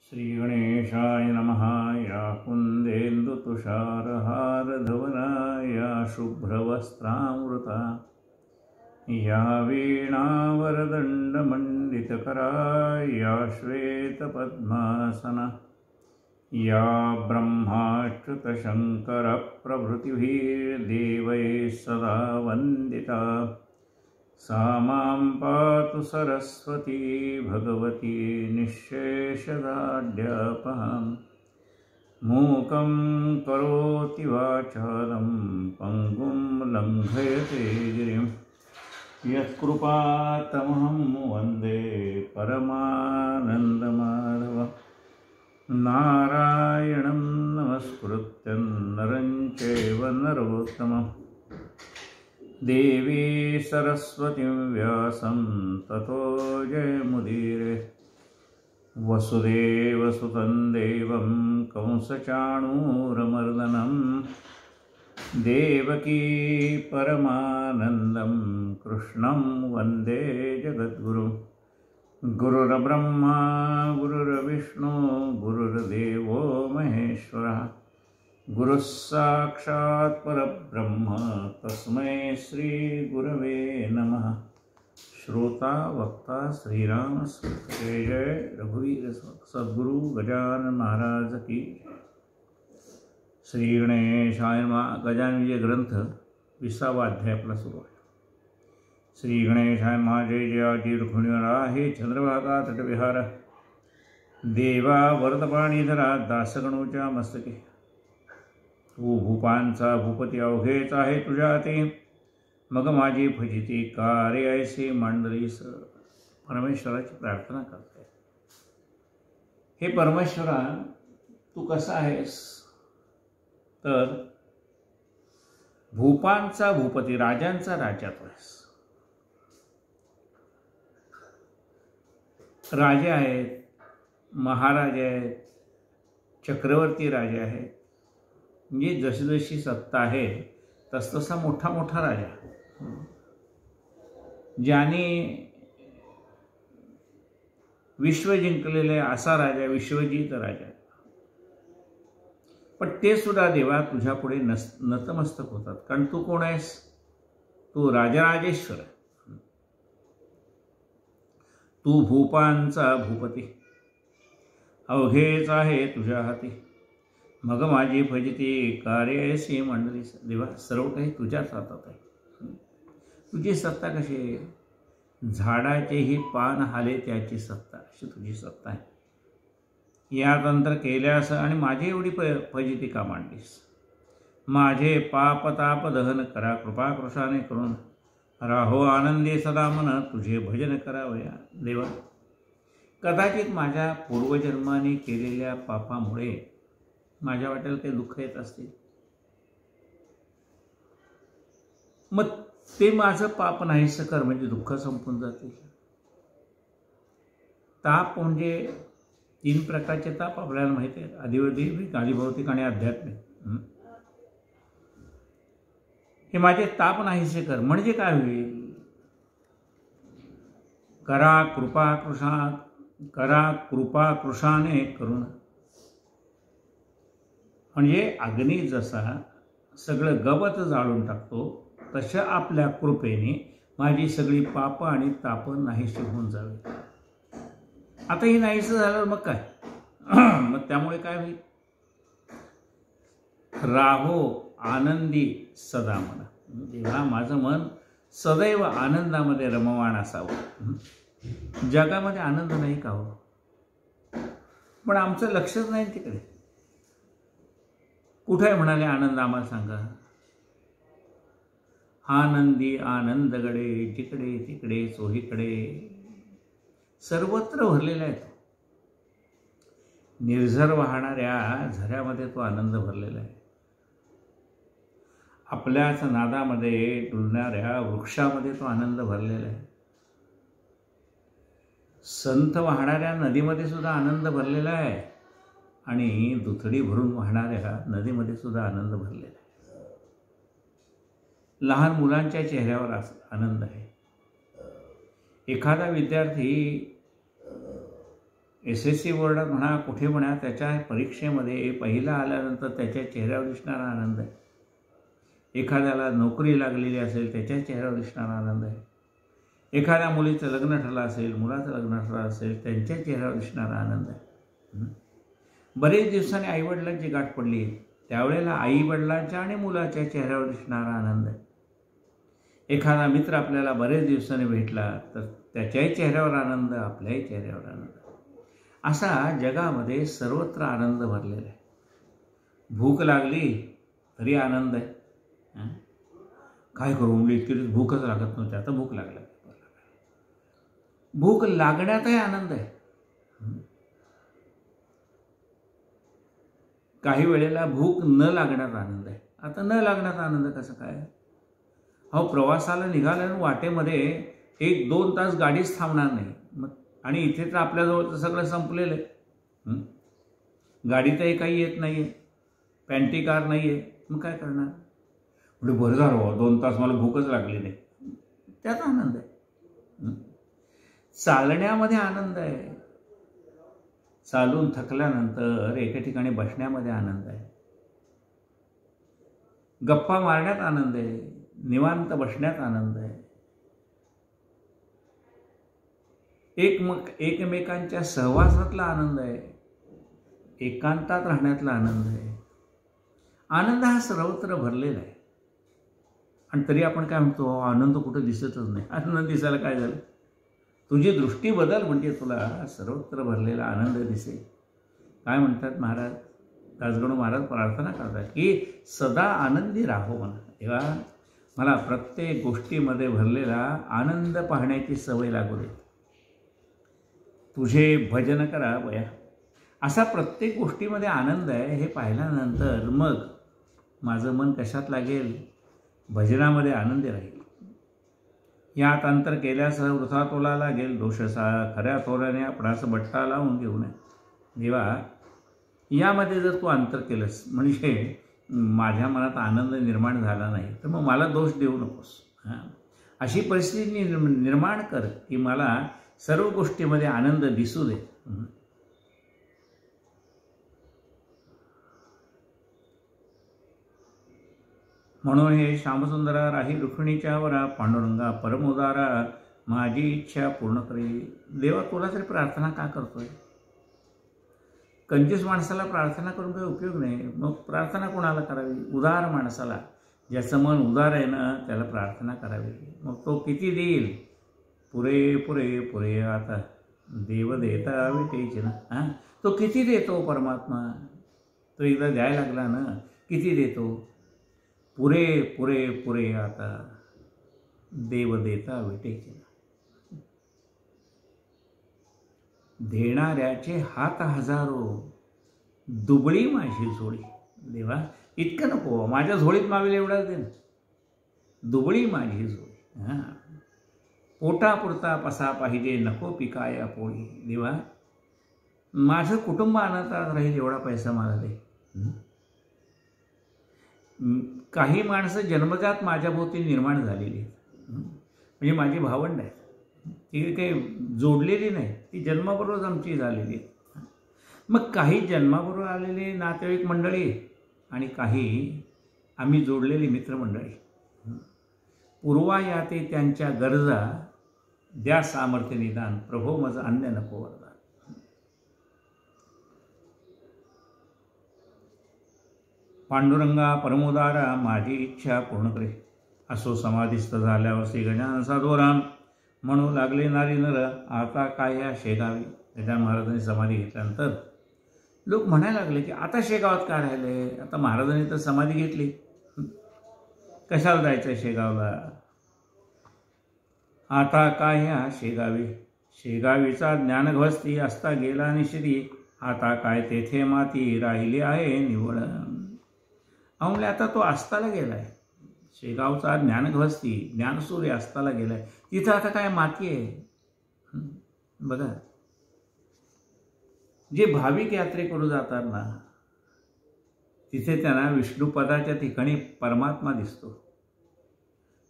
श्रीगणेशाय नमः। या कुन्देन्दुतुषारहारधवला या शुभ्रवस्त्रामृता या वीणावरदण्डमण्डितकरा या श्वेतपद्मासना या ब्रह्माच्युतशङ्करप्रभृतिभिर्देवैः सदा वन्दिता सा मां पातु सरस्वती भगवती निःशेषदाढ्यापहाम्। मूकं करोति वाचालं पङ्गुं लङ्घयते गिरिं यत्कृपातमहं वन्दे परमानन्दमाधवम्। नारायणं नमस्कृत्य नरं चैव नरोत्तमम् देवी सरस्वतीं व्यासं ततो जयमुदीरये। वसुदेवसुतं देवं कंसचाणूरमर्दनं देवकी परमानन्दं कृष्णं वन्दे जगद्गुरुं। गुरुर्ब्रह्मा गुरुर्विष्णु गुरुर्देवो महेश्वरः गुरुः साक्षात् परब्रह्म तस्मै श्री गुरवे नमः। श्रोता वक्ता श्रीराम जय जय रघुवीर सद्गुरु गजानन महाराज की। श्री गणेशाय नमः। गजानन विजय ग्रंथ 20वा अध्याय आपला सुरू आहे। श्री गणेशाय नमः। जय जयाची रुक्मिणीवरा हे चंद्रभागा तटविहार देवा वरदपाणीधरा दासगणूच्या मस्तके तू भूपांचा भूपती अवघेच आहे तुझ्या हाती मग माझी फजिती कार्य ऐसे मांडलीस। परमेश्वराची प्रार्थना करते, हे परमेश्वरा तू कसा आहेस तर भूपांचा भूपती राजांचा राजा तू आहेस। राजे आहेत, महाराजे आहेत, चक्रवर्ती राजे आहेत, म्हणजे जशी जशी सत्ता आहे तसतसा मोठा मोठा राजा ज्याने विश्व जिंकलेले असा राजा विश्वजित राजा। पण ते सुद्धा देवा तुझ्या पुढे नतमस्तक होतात, कारण तू कोण आहेस? तू राजराजेश्वर, तू भूपांचा भूपती अवघेच आहे तुझ्या हाती मग माझी फजिती कार्य मंडळी। देवा सर्व काही तुझ्याच हातात आहे। तुझी सत्ता कशी आहे? झाडाचेही पान हाले त्याची सत्ता, अशी तुझी सत्ता आहे। या तंत्र केल्यास आणि माझी एवढी फजिती का मांडलीस? माझे पाप ताप दहन करा कृपा कृशाने करून राहो आनंदी सदा मन तुझे भजन करावया। देवा कदाचित माझ्या पूर्वजन्माने केलेल्या पापामुळे माझ्या वाटेल काही दुःख येत असतील, मग ते माझं पाप नाहीसं कर, म्हणजे दुःख संपून जातील। ताप म्हणजे 3 प्रकारचे ताप आपल्याला माहिती आहेत, अधिवैदिक आदिभौतिक आणि आध्यात्मिक। हे माझे ताप नाहीसे कर म्हणजे काय होईल? करा कृपा कृशाने करून, म्हणजे अग्नी जसा सगळं गवत जाळून टाकतो तशा आपल्या कृपेने माझी सगळी पाप आणि ताप नाहीशी होऊन जावी। आता ही नाहीसं झालं मग काय? मग त्यामुळे काय होईल? राहो आनंदी सदा मन, तेव्हा माझं मन सदैव आनंदामध्ये रममाण असावं। जगामध्ये आनंद नाही का हो? पण आमचं लक्षच नाही तिकडे। कुठे म्हणाले आनंद? आम्हाला सांगा। आनंदी आनंदगडे जिकडे तिकडे चोहीकडे सर्वत्र भरलेला आहे तो। निर्झर वाहणाऱ्या झऱ्यामध्ये तो आनंद भरलेला आहे। आपल्याच नादामध्ये डुलणाऱ्या वृक्षामध्ये तो आनंद भरलेला आहे। संत वाहणाऱ्या नदीमध्ये सुद्धा आनंद भरलेला आहे आणि दुथडी भरून वाहणाऱ्या नदीमध्ये सुद्धा आनंद भरलेला आहे। लहान मुलांच्या चेहऱ्यावर आनंद आहे। एखादा विद्यार्थी SSC बोर्डात म्हणा, कुठे म्हणा, त्याच्या परीक्षेमध्ये पहिला आल्यानंतर त्याच्या चेहऱ्यावर दिसणारा आनंद आहे. एखाद्याला नोकरी लागलेली असेल त्याच्या चेहऱ्यावर दिसणारा आनंद आहे. एखाद्या मुलीचं लग्न ठरलं असेल, मुलाचं लग्न ठरलं असेल, त्यांच्या चेहऱ्यावर दिसणारा आनंद आहे. बरेच दिवसांनी आईवडिलांची गाठ पडली, त्यावेळेला आईवडिलांच्या आणि मुलाच्या चेहऱ्यावर दिसणारा आनंद आहे. एखादा मित्र आपल्याला बरेच दिवसांनी भेटला तर त्याच्याही चेहऱ्यावर आनंद, आपल्याही चेहऱ्यावर आनंद. असा जगामध्ये सर्वत्र आनंद भरलेला आहे. भूक लागली तरी आनंद आहे. काय करू म्हणजे इतकी भूकच लागत नव्हती, आता भूक लागली. भूक लागण्यातही आनंद आहे. काही वेळेला भूक न लागण्यात आनंद आहे. आता न लागण्यात आनंद कसं काय? अहो, प्रवासाला निघाल्यानं वाटेमध्ये 1-2 तास गाडीच थांबणार नाही. मग आणि इथे तर आपल्याजवळ सगळं संपलेलं आहे. गाडीतही काही येत नाही आहे, पॅन्टी कार नाही आहे. मग काय करणार? म्हणजे बरं झालं हो, 2 तास मला भूकच लागली नाही, त्यात आनंद आहे. चालण्यामध्ये आनंद आहे. चालून थकल्यानंतर एका ठिकाणी बसण्यामध्ये आनंद आहे. गप्पा मारण्यात आनंद आहे. निवांत बसण्यात आनंद आहे. एकमेकांच्या सहवासातला आनंद आहे. एकांतात राहण्यातला आनंद आहे. आनंद हा सर्वत्र भरलेला आहे. आणि तरी आपण काय म्हणतो, आनंद कुठं दिसतच नाही. आनंद दिसायला काय झालं? तुझी दृष्टी बदल, म्हणजे तुला सर्वत्र भरलेला आनंद दिसेल. काय म्हणतात महाराज, दासगणू महाराज प्रार्थना करतात की सदा आनंदी राहो म्हणा. तेव्हा मला प्रत्येक गोष्टीमध्ये भरलेला आनंद पाहण्याची सवय लागू दे. तुझे भजन करा बया. असा प्रत्येक गोष्टीमध्ये आनंद आहे हे पाहिल्यानंतर मग माझं मन कशात लागेल? भजनामध्ये आनंदी राहील. यात अंतर केल्यासह वृथा तोला लागेल दोषसा, खऱ्या थोराने आपणास बट्टा लावून घेऊ नये. देवा, यामध्ये जर तू अंतर केलंस म्हणजे माझ्या मनात आनंद निर्माण झाला नाही तर मग मला दोष देऊ नकोस. अशी परिस्थिती निर्माण कर की मला सर्व गोष्टीमध्ये आनंद दिसू दे. म्हणून हे श्यामसुंदरा राही रुक्मिणीच्या वरा, पांडुरंगा परमोदारा माझी इच्छा पूर्ण करी. देवा, तुला तरी प्रार्थना का करतोय? कंजूस माणसाला प्रार्थना करून काही उपयोग नाही. मग प्रार्थना कोणाला करावी? उदार माणसाला, ज्याचं मन उदार आहे ना, त्याला प्रार्थना करावी. मग तो किती देईल? पुरे पुरे पुरे आता देव देता विटेचे ना. तो किती देतो परमात्मा? तो एकदा द्यायला लागला ना, किती देतो? पुरे पुरे पुरे आता देव देता विटेचे ना. देणाऱ्याचे हात हजारो, दुबळी माझी झोळी. देवा, इतकं नको, माझ्या झोळीत मावेल एवढाच दे ना. दुबळी माझी झोळी. पोटापुरता पसा पाहिजे, नको पिकाया पोळी. देवा, माझं कुटुंब अनाथात राहील एवढा पैसा मला दे. काही माणसं जन्मजात माझ्या भोवती निर्माण झालेली आहेत, म्हणजे माझी भावंड आहेत. ती काही जोडलेली नाही, ती जन्माबरोबरच आमची झालेली आहे. मग काही जन्माबरोबर आलेली नातेवाईक मंडळी आणि काही आम्ही जोडलेली मित्रमंडळी. पूर्वा याते त्यांच्या गरजा, द्या सामर्थ्य निदान, प्रभो मज अन्य नको वरदान. पांडुरंगा परमोदारा माझी इच्छा पूर्ण करे. असो समाधिस्थ झाल्यावर श्री गजानन साधुराम म्हणू लागले नारी नर, आता काय या शेगावी. गजानन महाराजांनी समाधी घेतल्यानंतर लोक म्हणायला लागले की आता शेगावात काय राहिले? आता महाराजांनी तर समाधी घेतली, कशाला जायचं शेगावला? आता काय ह्या शेगावी. शेगावीचा ज्ञानघस्ती असता गेला निश्चिती, आता काय तेथे माती राहिली आहे निवळ. म्हणजे आता तो अस्ताला गेलाय. शेगावचा ज्ञानघस्ती, ज्ञानसूर्य अस्ताला गेलाय. तिथं आता काय माती आहे? बघा, जे भाविक यात्रेकरू जातात ना, तिथे त्यांना विष्णुपदाच्या ठिकाणी परमात्मा दिसतो.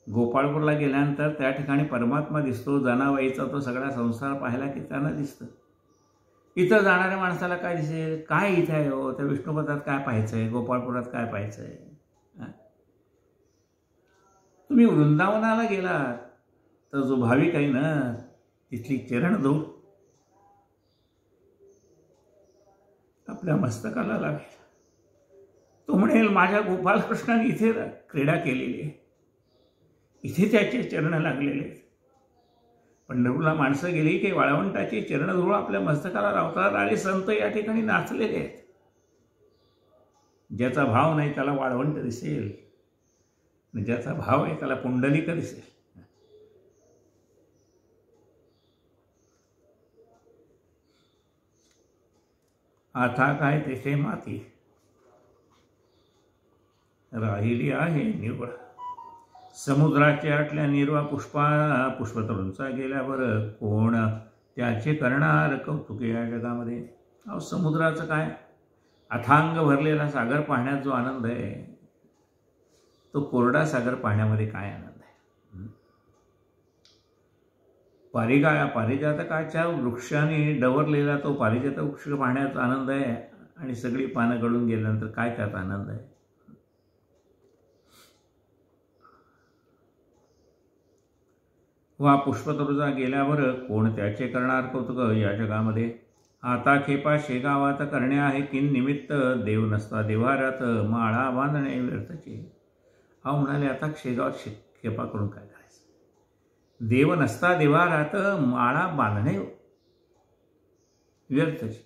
गोपाळपूरला गेल्यानंतर त्या ठिकाणी परमात्मा दिसतो. जनाबाईचा तो सगळा संसार पाहिला की त्यांना दिसतं. इथं जाणाऱ्या माणसाला काय दिसेल, काय इथं आहे हो, त्या विष्णुपदात काय पाहायचं आहे, गोपाळपुरात काय पाहायचं आहे. तुम्ही वृंदावनाला गेलात तर जो भाविक आहे ना, तिथली चरणधूळ आपल्या मस्तकाला लागेल. तो म्हणेल माझ्या गोपालकृष्णाने इथे क्रीडा केलेली आहे, इथे त्याचे चरण लागलेले आहेत. पंढरपूरला माणसं गेली की वाळवंटाची चरणधूळ आपल्या मस्तकाला लावतात आणि संत या ठिकाणी नाचलेले आहेत. ज्याचा भाव नाही त्याला वाळवंट दिसेल, ज्याचा भाव आहे त्याला पुंडलिक दिसेल. आता काय तेथे माती राहिली आहे निवळ. समुद्राच्या आटल्या निर्वा पुष्पतरूंचा गेल्यावर कोण त्याचे करणार कौतुके या जगामध्ये. अहो समुद्राचं काय, अथांग भरलेला सागर पाहण्यात जो आनंद आहे, तो कोरडा सागर पाहण्यामध्ये काय आनंद आहे. पारिजातकाच्या वृक्षाने डवरलेला तो पारिजात वृक्ष पाहण्याचा आनंद आहे आणि सगळी पानं गळून गेल्यानंतर काय त्यात आनंद आहे. वा पुष्पतरुजा गेल्यावर कोण त्याचे करणार कौतुक या जगामध्ये. आता खेपा शेगावात करणे आहे किन निमित्त, देव नसता देव्हाऱ्यात माळा बांधणे व्यर्थचे. हा म्हणाले आता शेगावात खेपा करून काय करायचं, देव नसता देव्हाऱ्यात माळा बांधणे व्यर्थचे.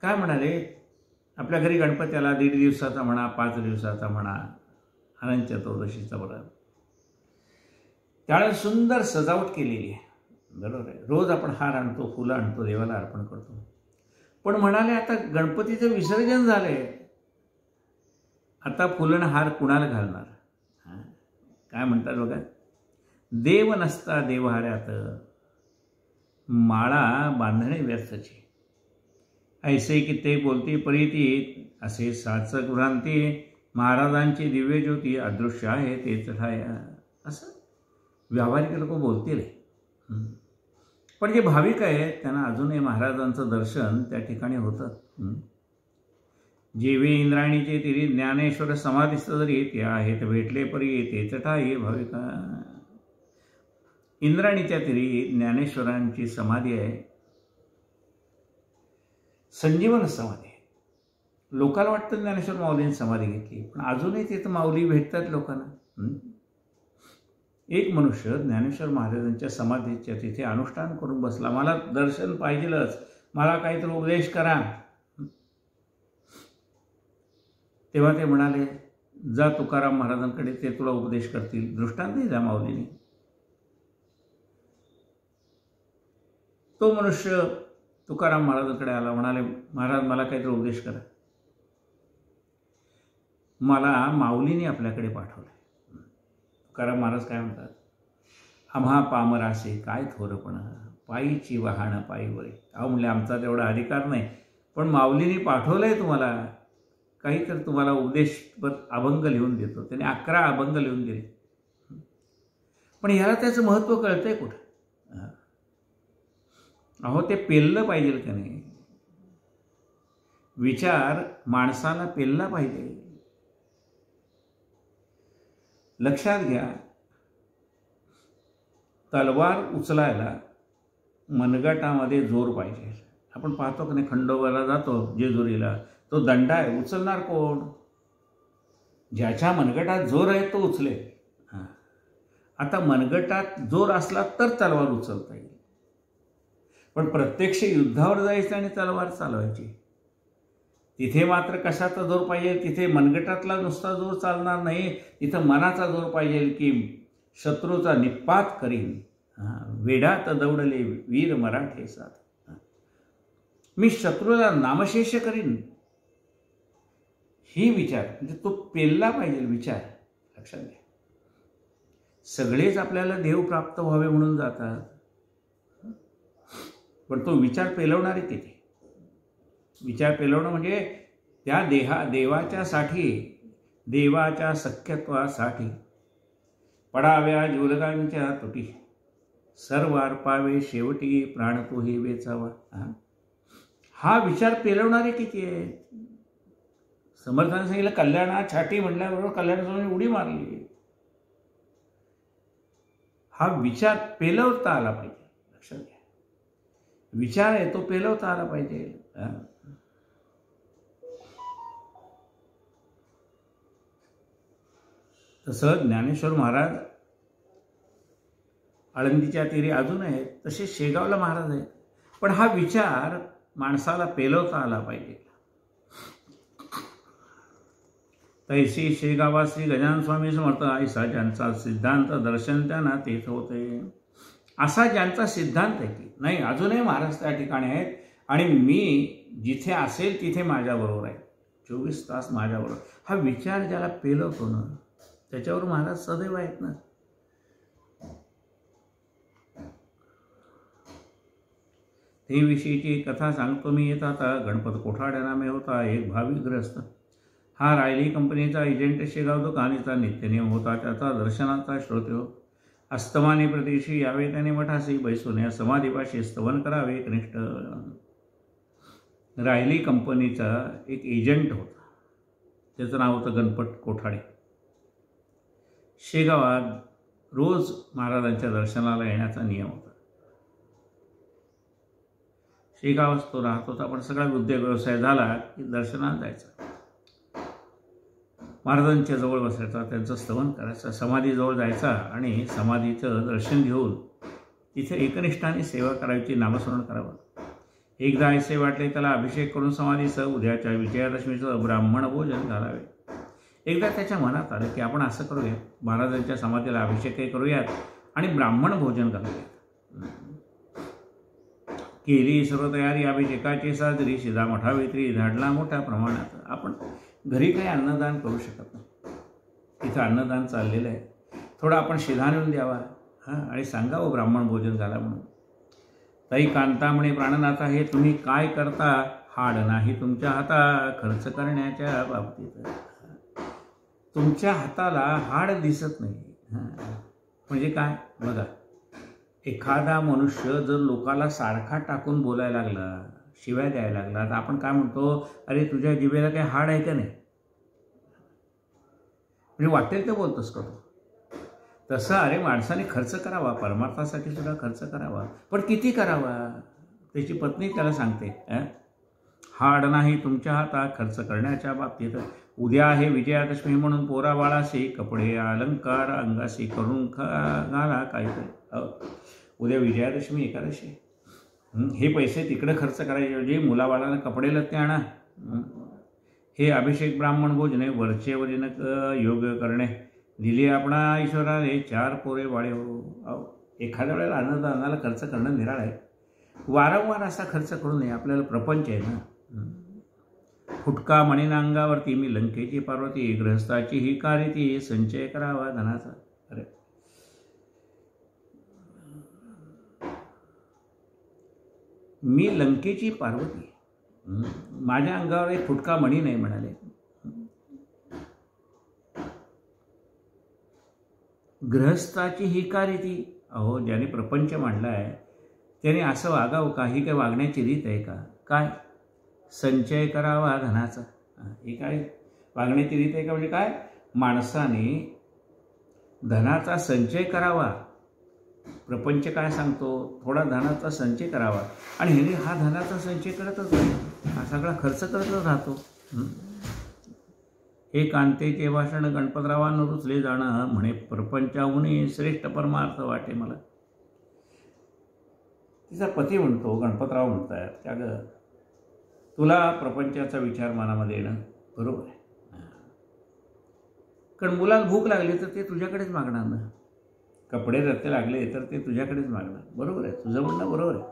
काय म्हणाले, आपल्या घरी गणपत्याला 1.5 दिवसाचा म्हणा, 5 दिवसाचा म्हणा, अनंत चतुर्दशीचा बरं, त्यावेळेस सुंदर सजावट केलेली आहे, बरोबर आहे. रोज आपण हार आणतो, फुलं आणतो, देवाला अर्पण करतो. पण म्हणाले आता गणपतीचं विसर्जन झालंय, आता फुलं हार कुणाला घालणार. काय म्हणतात बघा, देव नसता देव्हाऱ्यात माळा बांधणे व्यर्थचे. ऐसे की ते बोलती प्रीती, असे साचक भ्रांती, महाराजांची दिव्य ज्योती अदृश्य आहे तेच ठाया. असं व्यावहारिक लोक बोलतील. पण जे भाविक आहेत त्यांना अजूनही महाराजांचं दर्शन त्या ठिकाणी होतं. जेवे इंद्रायणीचे तिरी ज्ञानेश्वर समाधीस्थ जरी ते आहेत भेटले परी तेच ठाई भाविका. इंद्रायणीच्या तिरी ज्ञानेश्वरांची समाधी आहे, संजीवन समाधी आहे. लोकांना वाटतं ज्ञानेश्वर माऊलींनी समाधी घेतली, पण अजूनही तिथं माऊली भेटतात लोकांना. एक मनुष्य ज्ञानेश्वर महाराजांच्या समाधीच्या तिथे अनुष्ठान करून बसला, मला दर्शन पाहिजेलच, मला काहीतरी उपदेश करा. तेव्हा ते म्हणाले जा तुकाराम महाराजांकडे, ते तुला उपदेश करतील. दृष्टांत दिला माऊलीने. तो मनुष्य तुकाराम महाराजांकडे आला, म्हणाले महाराज मला काहीतरी उपदेश करा. मला माऊलीने आपल्याकडे पाठवलं. तुकाराम महाराज काय म्हणतात, आम्हा पामरासे काय थोरपणा, पायीची वाहन पायीवरे. अहो म्हणले आमचा तेवढा अधिकार नाही, पण माऊलीने पाठवलंय तुम्हाला, काहीतरी तुम्हाला उपदेश अभंग लिहून देतो. त्याने 11 अभंग लिहून दिले. पण ह्याला त्याचं महत्त्व कळतंय कुठं. अहो ते पेललं पाहिजे का नाही. विचार माणसाला पेलला पाहिजे. लक्षात घ्या, तलवार उचलायला मनगटामध्ये जोर पाहिजे. आपण पाहतो की नाही, खंडोबाला जातो जेजुरीला, तो दंडा आहे, उचलणार कोण. ज्याच्या मनगटात जोर आहे तो उचलेल. आता मनगटात जोर असला तर तलवार उचलता येईल, पण प्रत्यक्ष युद्धावर जायचं आणि तलवार चालवायची, तिथे मात्र कशाचा जोर पाहिजे. तिथे मनगटातला नुसता जोर चालणार नाही, तिथं मनाचा जोर पाहिजे की शत्रूचा निपात करीन, वेढात दौडले वीर मराठे साथ, मी शत्रूला नामशेष करीन. ही विचार म्हणजे तो पेलला पाहिजे विचार. लक्षात घ्या, सगळेच आपल्याला देव प्राप्त व्हावे म्हणून जातात, पण तो विचार पेलवणारे किती. विचार पेलवणं म्हणजे त्या देवाच्यासाठी, देवाच्या सख्यत्वासाठी पडाव्या जुलगांच्या तुटी, सर्व अर्पावे शेवटी प्राण तोही वेचावा. हा विचार पेलवणारे किती आहेत? समर्थाने सांगितलं कल्याणा छाटी म्हणल्याबरोबर कल्याणासमोर उडी मारली. हा विचार पेलवता आला पाहिजे. लक्षात घ्या, विचार आहे तो पेलवता आला पाहिजे. तसं ज्ञानेश्वर महाराज आळंदीच्या तीरी अजून आहेत, तसे शेगावला महाराज आहेत. पण हा विचार माणसाला पेलवता आला पाहिजे. तैसी शेगावा श्री गजानन स्वामी समर्थ ऐसा ज्यांचा सिद्धांत दर्शन त्यांना तेच होते. असा ज्यांचा सिद्धांत आहे की नाही अजूनही महाराज त्या ठिकाणी आहेत आणि मी जिथे असेल तिथे माझ्याबरोबर आहे, 24 तास माझ्याबरोबर. हा विचार ज्याला पेलवतो ना त्याच्यावर महाराज सदैव आहेत ना. ते विषयीची कथा सांगतो मी. येत आता गणपत कोठाड्या नामे होता एक भाविक ग्रस्त. हा रायली कंपनीचा एजंट शेगाव दुकानीचा नित्यनियम होता. त्याचा दर्शनाचा श्रोते हो. अस्तमानी प्रदेशी यावे त्याने मठासी बैसून या समाधीपाशी स्तवन करावे कनिष्ठ. रायली कंपनीचा एक एजंट होता, त्याचं नाव होतं गणपत कोठाडे. शेगावात रोज महाराजांच्या दर्शनाला येण्याचा नियम होता. शेगावात तो राहत होता, पण सगळा उद्योग व्यवसाय झाला की दर्शनाला जायचा, महाराजांच्या जवळ बसायचा, त्यांचं स्तवन करायचं, समाधीजवळ जायचा आणि समाधीचं दर्शन घेऊन तिथे एकनिष्ठाने सेवा करायची, नामस्मरण करावं. एकदा ऐसे वाटले त्याला अभिषेक करून समाधीचं उद्याच्या विजयादशमीचं ब्राह्मण भोजन घालावे. एकदा त्याच्या मनात आलं की आपण असं करूयात, महाराजांच्या समाधीला अभिषेकही करूयात आणि ब्राह्मण भोजन घालूयात. केली सर्व तयारी अभिषेकाची साजरी. शिधा मठावेत्री धाडला मोठ्या प्रमाणात. आपण घरी काही अन्नदान करू शकत नाही, तिथं अन्नदान चाललेलं आहे, थोडं आपण शिधा नेऊन द्यावा आणि सांगावं ब्राह्मण भोजन घाला म्हणून. ताई कांता म्हणे प्राणनाथा हे तुम्ही काय करता? हाड नाही तुमच्या हाता खर्च करण्याच्या बाबतीत. तुमच्या हाताला हाड दिसत नाही. म्हणजे काय बघा, एखादा मनुष्य जर लोकाला सारखा टाकून बोलायला लागला, शिव्या द्यायला लागला, तर आपण काय म्हणतो, अरे तुझ्या जिभेला काही हाड आहे का नाही? म्हणजे वाटेल ते बोलतोस का तू? तसं अरे माणसाने खर्च करावा, परमार्थासाठी सुद्धा खर्च करावा, पण किती करावा? त्याची पत्नी त्याला सांगते, हाड नाही तुमच्या हातात खर्च करण्याच्या बाबतीत. उद्या आहे विजयादशमी म्हणून पोरा बाळाशी कपडे अलंकार अंगाशी करून घाला काहीतरी. उद्या विजयादशमी एकादशी, हे पैसे तिकडे खर्च करायचे, मुलाबाळांना कपडे लत्ते आणा. हे अभिषेक ब्राह्मण भोजने वरचे वरीन योग करणे. दिली आपणा ईश्वराने 4 पोरे बाळे हो. एखाद्या वेळेला अन्नदानाला खर्च करणं निराळ आहे, वारंवार असा खर्च करू नये. आपल्याला प्रपंच आहे ना. फुटका म्हणीना अंगावरती मी लंकेची पार्वती. गृहस्थाची ही कारिती संचय करावा धनाचा. अरे मी लंकेची पार्वती, माझ्या अंगावर एक फुटका मणी नाही म्हणाले. गृहस्थाची ही कारिती. अहो ज्याने प्रपंच मांडला आहे त्याने असं वागावं का? ही काय वागण्याची रीत आहे का? काय संचय करावा धनाचा, ही काय वागण्याची रीत आहे का? म्हणजे काय, माणसाने धनाचा संचय करावा. प्रपंच काय सांगतो, थोडा धनाचा संचय करावा, आणि ह्याने हा धनाचा संचय करतच राहतो, हा सगळा खर्च करतच राहतो. हे कांतेचे भाषण गणपतरावांना रुचले जाणं. म्हणे प्रपंचाहूनही श्रेष्ठ परमार्थ वाटे मला. तिचा पती म्हणतो, गणपतराव म्हणतात, त्या ग तुला प्रपंचाचा विचार मनामध्ये येणं बरोबर आहे, कारण मुलाला भूक लागली तर ते तुझ्याकडेच मागणार ना, कपडे रत्ते लागले तर ते तुझ्याकडेच मागणार. बरोबर आहे, तुझं म्हणणं बरोबर आहे.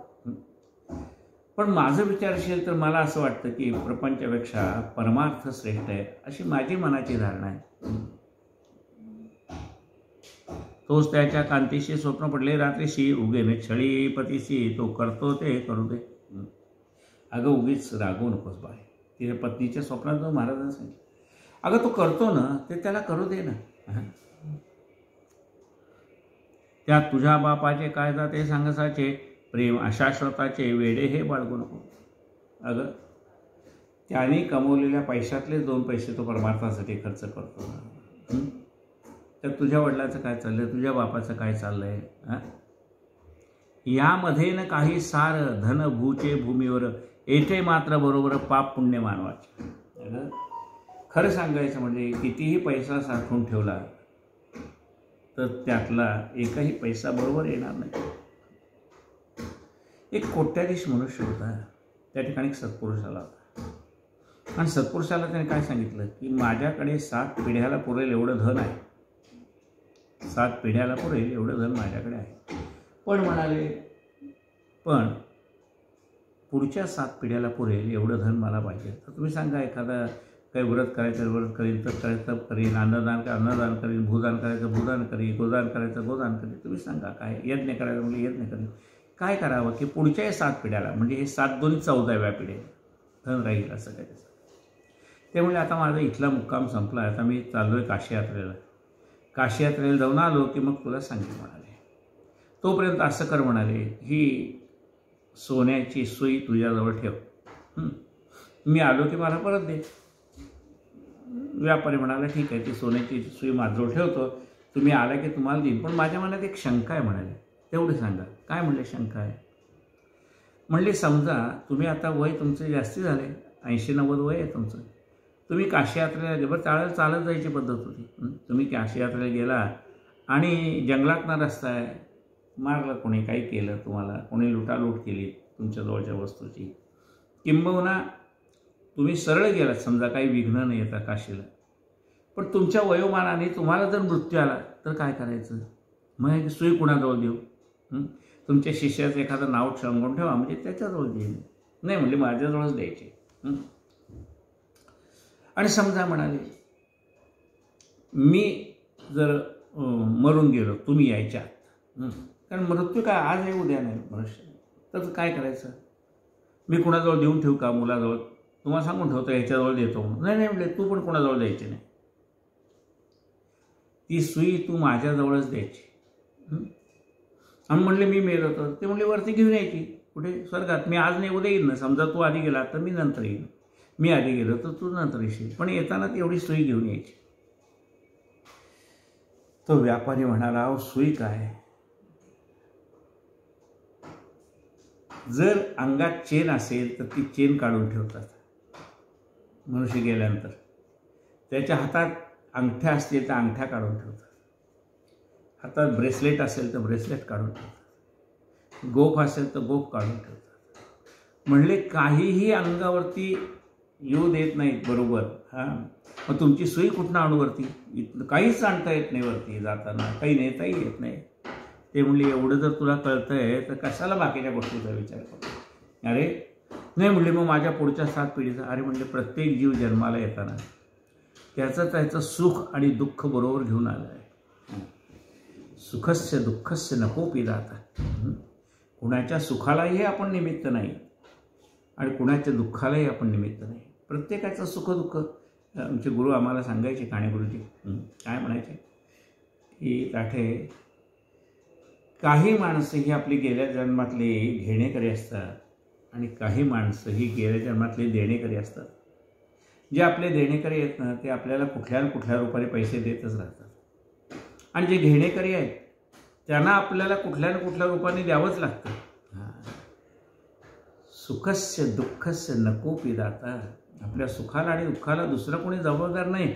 पण माझं विचार असेल तर मला असं वाटतं की प्रपंचापेक्षा परमार्थ श्रेष्ठ आहे, अशी माझी मनाची धारणा आहे. तोच त्याच्या कांतीशी स्वप्न पडले रात्रीशी. उगेने छळी पतीशी तो करतो ते करू दे. अगं उगीच रागवू नकोस बाय. तिच्या पत्नीच्या स्वप्नात जो महाराजांना सांगितलं, अगं तो करतो ना ते त्याला करू दे ना. त्यात तुझ्या बापाचे काय जाते सांगसाचे, प्रेम अशाश्वताचे वेडे हे बाळगू नको. अगं त्याने कमवलेल्या पैशातले 2 पैसे तो परमार्थासाठी खर्च करतो ना. तर तुझ्या वडिलाचं काय चाललंय, तुझ्या बापाचं काय चाललंय? यामध्ये न काही सार धन भूचे भूमीवर येथे मात्र बरोबर पाप पुण्य मानवाचे. अगं खरं सांगायचं म्हणजे कितीही पैसा साठवून ठेवला तर त्यातला एकही पैसा बरोबर येणार नाही. एक कोट्याधीश मनुष्य होता, त्या ठिकाणी एक सत्पुरुष आला होता आणि सत्पुरुषाला त्याने काय सांगितलं की माझ्याकडे 7 पिढ्याला पुरेल एवढं धन आहे, 7 पिढ्याला पुरेल एवढं धन माझ्याकडे आहे. पण म्हणाले पण पुढच्या 7 पिढ्याला पुरेल एवढं धन मला पाहिजे. तर तुम्ही सांगा एखादा काही व्रत करायचं व्रत करीन, तप करायचं तप करीन, अन्नदान करीन, भूदान करायचं भूदान करीन, गोदान करायचं गोदान करीन. तुम्ही सांगा काय यज्ञ करायचं म्हणजे यज्ञ करीन. काय करावं की पुढच्या 7 पिढ्याला म्हणजे हे 7 2 14व्या पिढी धन राहील असं काय त्याचं. ते म्हणजे आता माझा इथला मुक्काम संपला, आता मी चाललो आहे काशी यात्रेला. काशी यात्रेला जाऊन आलो की मग तुला सांगेल म्हणाले. तोपर्यंत असं कर म्हणाले, ही सोन्याची सुई तुझ्याजवळ ठेव, मी आलो की मला परत दे. व्यापारी म्हणाला ठीक आहे, ती सोन्याची सुई माझ्याजवळ ठेवतो, तुम्ही आला की तुम्हाला देईन. पण माझ्या मनात एक शंका आहे म्हणाले. तेवढे सांगा. काय म्हणले शंका आहे? म्हणले समजा तुम्ही आता वय तुमचं जास्ती झाले, 80-90 वय आहे तुमचं, तुम्ही काशी यात्रेला गेलं, बरं चालत जायची पद्धत होती. तुम्ही काशी यात्रेला गेला आणि जंगलातला रस्ता आहे, मारलं कोणी, काही केलं तुम्हाला, कोणी लुटालूट केली तुमच्या जवळच्या वस्तूची, किंबहुना तुम्ही सरळ गेलात, समजा काही विघ्न नाही येता काशीला, पण तुमच्या वयोमानाने तुम्हाला जर मृत्यू आला तर काय करायचं? मग सुई कुणाजवळ देऊ? तुमच्या शिष्याचं एखादं नाव सांगून ठेवा, म्हणजे त्याच्याजवळ देईन. नाही म्हणले माझ्याजवळच द्यायचे. आणि समजा म्हणाले मी जर मरून गेलो, तुम्ही यायच्या कारण मृत्यू काय आज आहे उद्या नाही मनुष्य, तर काय करायचं? मी कुणाजवळ देऊन ठेवू का? मुलाजवळ तुम्हाला सांगून ठेवतो ह्याच्याजवळ देतो म्हणून. नाही म्हणले तू पण कोणाजवळ द्यायची नाही, ती सुई तू माझ्याजवळच द्यायची. आणि म्हणले मी मेलो तर? ते म्हणले वरती घेऊन यायची. कुठे? स्वर्गात. मी आज नाही उद्या येईल ना. समजा तू आधी गेला तर मी नंतर येईन, मी आधी गेलो तर तू नंतर येशील, पण येताना तेवढी सुई घेऊन यायची. तो व्यापारी म्हणाला अहो सुई काय, जर अंगात चेन असेल तर ती चेन काढून ठेवतात मनुष्य गेल्यानंतर, त्याच्या हातात अंगठ्या असतील तर अंगठ्या काढून ठेवतात, हातात ब्रेसलेट असेल तर ब्रेसलेट काढून ठेवतात, गोफ असेल तर गोफ काढून ठेवतात. म्हणले काहीही अंगावरती येऊ देत नाहीत बरोबर. मग तुमची सुई कुठनं आणू वरती? काहीच आणता येत नाही वरती जाताना, काही नेताही येत नाही. ते म्हणले एवढं जर तुला कळतंय तर कशाला बाकीच्या गोष्टीचा विचार करतो? अरे नाही म्हणले मग माझ्या पुढच्या 7 पिढीचा. अरे म्हणले प्रत्येक जीव जन्माला येताना त्याचं सुख आणि दुःख बरोबर घेऊन आलं आहे. सुखस्य दुःखस्य नकोपी दाता. कुणाच्या सुखालाही आपण निमित्त नाही आणि कुणाच्या दुःखालाही आपण निमित्त नाही. प्रत्येकाचं सुख दुःख आमचे गुरु आम्हाला सांगायचे, काणे गुरुजी काय म्हणायचे की ताठे काही माणसं ही आपली गेल्या जन्मातले घेणेकरी असतात आणि काही माणसं ही गेल्या जन्मातले देणेकरी असतात. जे आपले देणेकरी आहेत ना ते आपल्याला कुठल्या न कुठल्या रूपाने पैसे देतच राहतात, आणि जे घेणेकरी आहेत त्यांना आपल्याला कुठल्या न कुठल्या रूपाने द्यावंच लागतं. सुखस्य दुःखस्य नकोपी दाता. आपल्या सुखाला आणि दुःखाला दुसरं कोणी जबाबदार नाही.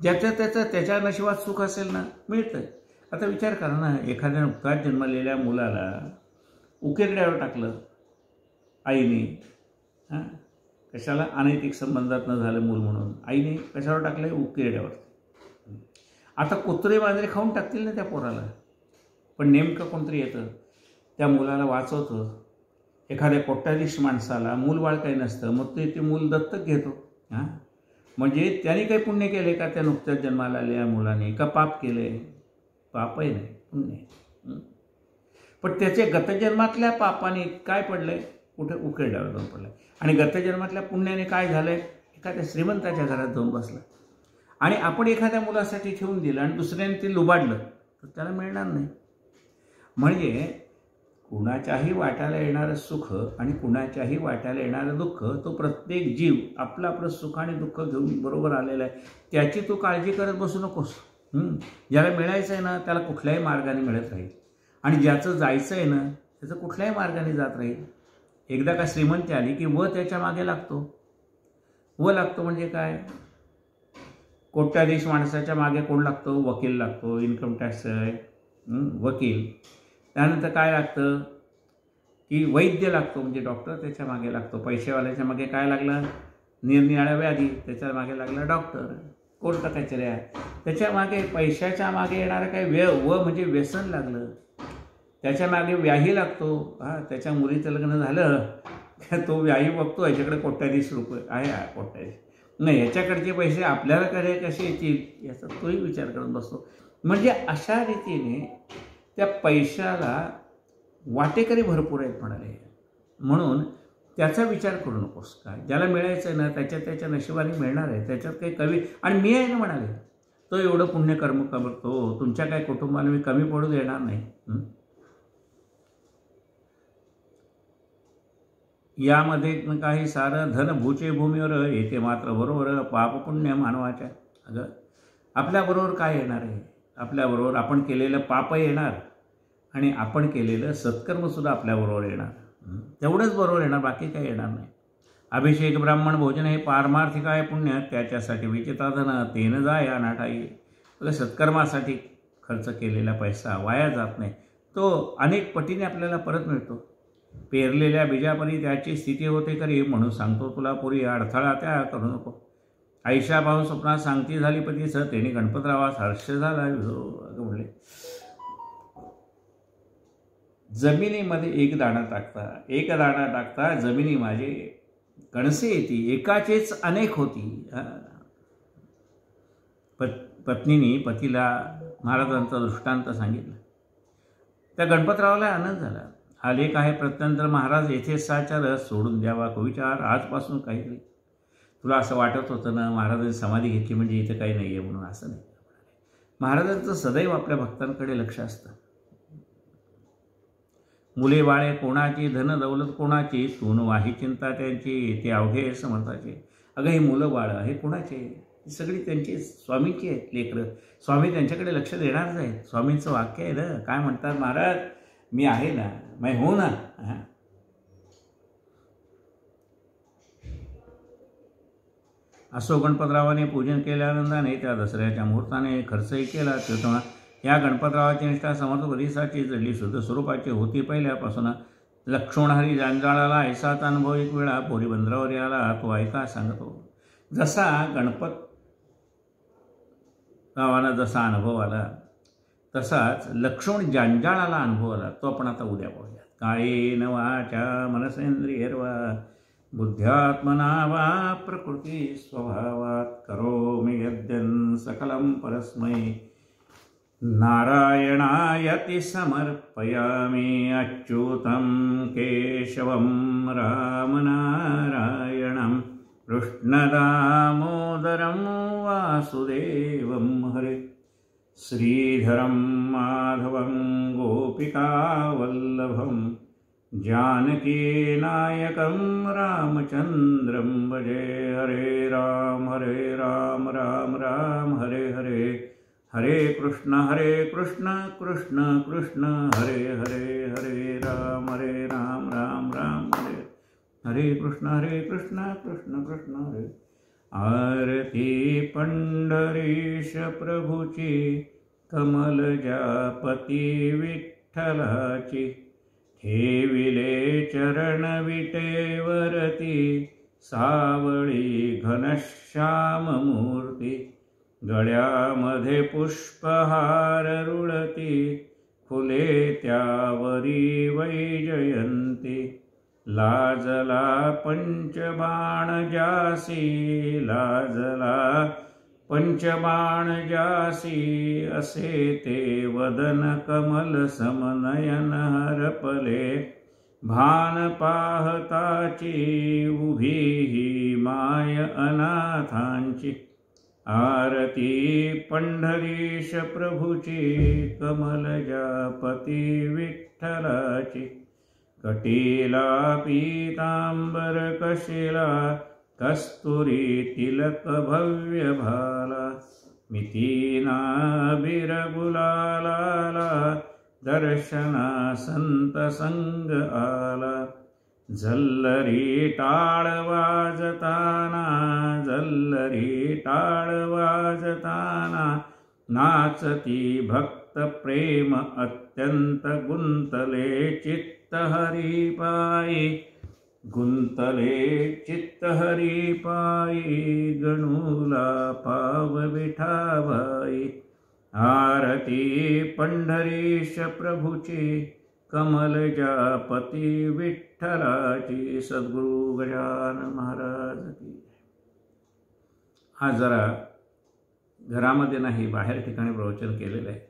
ज्याच्या त्याच्या नशिबात सुख असेल ना मिळतं. आता विचार करा ना, एखाद्या नुकताच जन्मलेल्या मुलाला उकिरड्यावर टाकलं आईने, कशाला? अनैतिक संबंधात न झालं मूल म्हणून आईने कशावर टाकलं? उकिरड्यावर. आता कुत्रे मांजरे खाऊन टाकतील ना त्या पोराला, पण नेमकं कोणतरी येतं त्या मुलाला वाचवतं. एखाद्या कोट्याधीश माणसाला मूल बाळ काही नसतं, मग ते मूल दत्तक घेतो. म्हणजे त्याने काही पुण्य केले का त्या नुकत्याच जन्माला आलेल्या मुलाने? का पाप केले? पापही नाही, पुण्य. पण त्याच्या गतजन्मातल्या पापाने काय पडलंय? कुठे? उकिरड्यावर जाऊन पडलं. आणि गतजन्मातल्या पुण्याने काय झालंय? एखाद्या श्रीमंताच्या घरात जाऊन बसलं. आणि आपण एखाद्या मुलासाठी ठेवून दिलं आणि दुसऱ्याने ते लुबाडलं तर त्याला मिळणार नाही. म्हणजे कुणाच्याही वाट्याला येणारं सुख आणि कुणाच्याही वाट्याला येणारं दुःख, तो प्रत्येक जीव आपलं आपलं सुख आणि दुःख घेऊन बरोबर आलेला आहे. त्याची तू काळजी करत बसू नकोस. ज्याला मिळायचं आहे ना त्याला कुठल्याही मार्गाने मिळत राहील, आणि ज्याचं जायचं आहे ना त्याचं कुठल्याही मार्गाने जात राहील. एकदा का श्रीमंती आली की त्याच्या मागे लागतो. लागतो म्हणजे काय? कोट्याधीश माणसाच्या मागे कोण लागतो? वकील लागतो, इन्कम टॅक्स वकील. त्यानंतर काय लागतं की वैद्य लागतो, म्हणजे डॉक्टर त्याच्या मागे लागतो. पैसेवाल्याच्या मागे काय लागलं? निरनिराळ्या व्याधी, त्याच्या मागे लागला डॉक्टर. कोर्ट कचऱ्या, त्याच्या मागे पैशाच्या मागे येणारं काय म्हणजे व्यसन लागलं. त्याच्या मागे व्याही लागतो. त्याच्या मुलीचं लग्न झालं तो व्याही बघतो, याच्याकडे कोट्याधीश रुपये आहे, कोट्याधीश नाही, याच्याकडचे पैसे आपल्याला कसे येतील याचा तोही विचार करत बसतो. म्हणजे अशा रीतीने त्या पैशाला वाटेकरी भरपूर आहेत म्हणाले. म्हणून त्याचा विचार करू नकोस. काय ज्याला मिळायचं आहे ना त्याच्या नशिबाने मिळणार आहे. त्याच्यात काही कमी आणि मी आहे ना म्हणाले, तो एवढं पुण्यकर्म करतो, तुमच्या काय कुटुंबाला मी कमी पडू देणार नाही. यामध्ये काही सारं धन भूचे भूमीवर येते, मात्र बरोबर पाप पुण्य मानवाच्या. अगं आपल्याबरोबर काय येणार आहे? आपल्याबरोबर आपण केलेलं पाप येणार आणि आपण केलेलं सत्कर्मसुद्धा आपल्याबरोबर येणार. तेवढंच बरोबर येणार, बाकी काही येणार नाही. अभिषेक ब्राह्मण भोजन हे पारमार्थिक आहे पुण्य, त्याच्यासाठी विचिता धन तेन जाय अनाठाई. सत्कर्मासाठी खर्च केलेला पैसा वाया जात नाही, तो अनेक पटीने आपल्याला परत मिळतो. पेरलेल्या बीजापरी त्याची स्थिती होते खरी, म्हणून सांगतो तुला पुरी अडथळा त्या करू नको. आईशा भाऊ स्वप्नात सांगती झाली पतीच, तेने गणपतरावास हर्ष झाला. अगं म्हणले, जमिनीमध्ये एक दाणा टाकता जमिनी माझे कणसे येती, एकाचेच अनेक होती. पत्नीने पतीला महाराजांचा दृष्टांत सांगितला. त्या गणपतरावाला आनंद झाला. हा लेख आहे प्रत्यंतर महाराज येथे साचार सोडून द्यावा विचार आजपासून काहीतरी. तुला असं वाटत होतं ना महाराजांनी समाधी घेतली म्हणजे इथं काही नाही आहे म्हणून, असं नाही. महाराजांचं सदैव आपल्या भक्तांकडे लक्ष असतं. मुले बाळे कोणाची, धन दौलत कोणाची, तून वाही चिंता त्यांची, ते अवघे समर्थाचे. अगं हे मुलं बाळं हे कोणाचे? ही सगळी त्यांची स्वामींची आहेत लेकरं. स्वामी त्यांच्याकडे लक्ष देणारच आहेत. स्वामींचं वाक्य आहे ना, काय म्हणतात महाराज, मी आहे ना, मैं हूं ना. असो गणपतरावाने पूजन केल्या आनंदाने त्या दसऱ्याच्या मुहूर्ताने खर्चही केला. तेव्हा या गणपतरावाची निष्ठा समर्थ परिसाची जडली शुद्ध स्वरूपाची होती. पहिल्यापासून लक्ष्मणहरी जांजाळाला ऐसाचा अनुभव एक वेळा पोरीबंदरावर याला, तो ऐका सांगतो. जसा गणपतरावाला जसा अनुभव आला तसाच लक्ष्मण जांजाळाला अनुभव आला, तो आपण आता उद्या पाहूया. कायेन वाचा मनसेंद्रियर्वा बुद्ध्यात्मना वा प्रकृती स्वभावात करोमि यद्यं सकलं परस्मै नारायणायति समर्पयामि. अच्युतं केशवं रामनारायणं कृष्णदामोदरं वासुदेवं हरे. श्रीधरं माधवं गोपिकावल्लभं जानकीनायकं रामचन्द्रं भजे. हरे राम राम राम हरे हरे. हरे कृष्ण कृष्ण कृष्ण हरे हरे. हरे राम राम राम हरे. हरे कृष्ण कृष्ण कृष्ण हरे. आरती पंढरीश प्रभूची, कमलजापती विठ्ठलाची. ठेविले चरण विटेवरती, सावळी घनश्याम मूर्ती. गळ्यामध्ये पुष्पहार रुळती, फुले त्यावरी वैजयंती. लाजला पंचबाण जासी, लाजला पंचबाण जासी. असे ते वदन कमल समनयन हरपले. भान पाहताची उभी ही माय अनाथांची. आरती पंढरीश प्रभूची कमलजापती विठ्ठलाची कटीला पीतांबर कशिला कस्तुरी तिलक भव्य भाला मितीना बिरगुलाला दर्शना संत संग आला झल्लरी टाळ वाजताना नाचती भक्त प्रेम अत्यंत गुंतले चित्त हरिपायी गणूला पाव विठाबाई आरती पंढरीश प्रभूची कमलजापती विठ्ठलाची सद्गुरु गजानन महाराज की. हा जरा घरामध्ये नाही बाहेर ठिकाणी प्रवचन केलेलं आहे,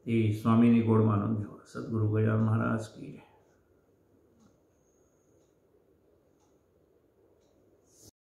ती स्वामींनी गोड मानून घ्यावं. सद्गुरु गजानन महाराज की.